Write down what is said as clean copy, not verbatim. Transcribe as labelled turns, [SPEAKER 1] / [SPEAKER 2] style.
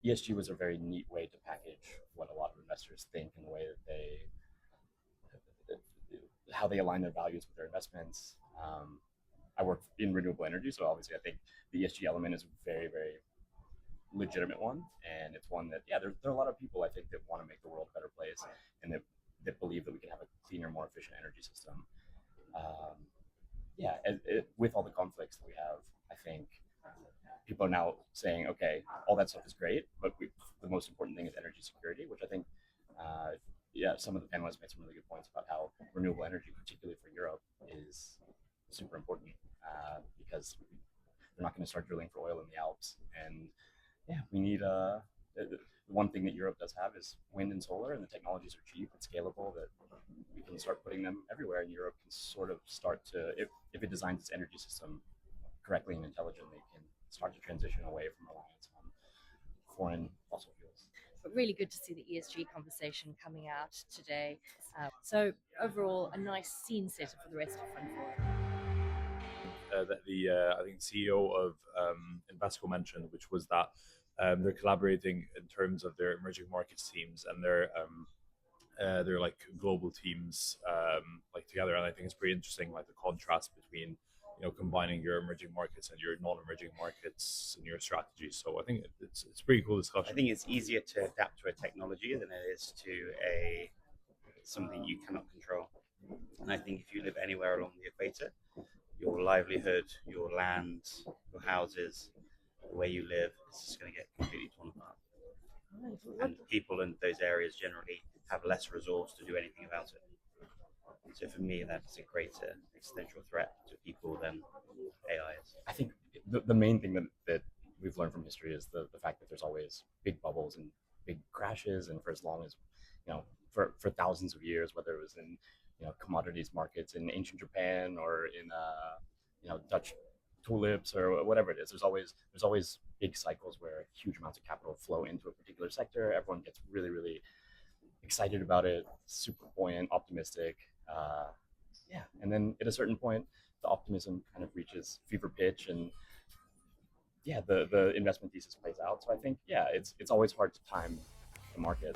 [SPEAKER 1] ESG was a very neat way to package what a lot of investors think and the way that how they align their values with their investments. I work in renewable energy, so obviously I think the ESG element is a very, very legitimate one, and it's one that there are a lot of people I think that want to make the world a better place, and that believe that we can have a cleaner, more efficient energy system. Um, with all the conflicts that we have, I think people are now saying, okay, all that stuff is great, but the most important thing is energy security, which I think, some of the panelists made some really good points about how renewable energy, particularly for Europe, is super important because they're not going to start drilling for oil in the Alps, and we need the one thing that Europe does have is wind and solar, and the technologies are cheap and scalable. That we can start putting them everywhere, and Europe can sort of start to, if it designs its energy system correctly and intelligently, can start to transition away from reliance on foreign fossil fuels.
[SPEAKER 2] But really good to see the ESG conversation coming out today. So overall, a nice scene setter for the rest of Fund Forum.
[SPEAKER 3] That the I think CEO of Invesco mentioned, which was that they're collaborating in terms of their emerging markets teams and their like global teams like together. And I think it's pretty interesting, like the contrast between combining your emerging markets and your non-emerging markets in your strategy. So I think it's pretty cool discussion.
[SPEAKER 4] I think it's easier to adapt to a technology than it is to something you cannot control. And I think if you live anywhere along the equator, your livelihood, your land, your houses, the way you live, is just going to get completely torn apart. And people in those areas generally have less resource to do anything about it. So for me, that's a greater existential threat to people than AI is.
[SPEAKER 1] I think the main thing that we've learned from history is the fact that there's always big bubbles and big crashes, and for as long as, for thousands of years, whether it was in commodities markets in ancient Japan or in Dutch tulips or whatever it is, there's always big cycles where huge amounts of capital flow into a particular sector. Everyone gets really, really excited about it, super buoyant, optimistic. And then at a certain point, the optimism kind of reaches fever pitch, and the investment thesis plays out. So I think it's always hard to time the market.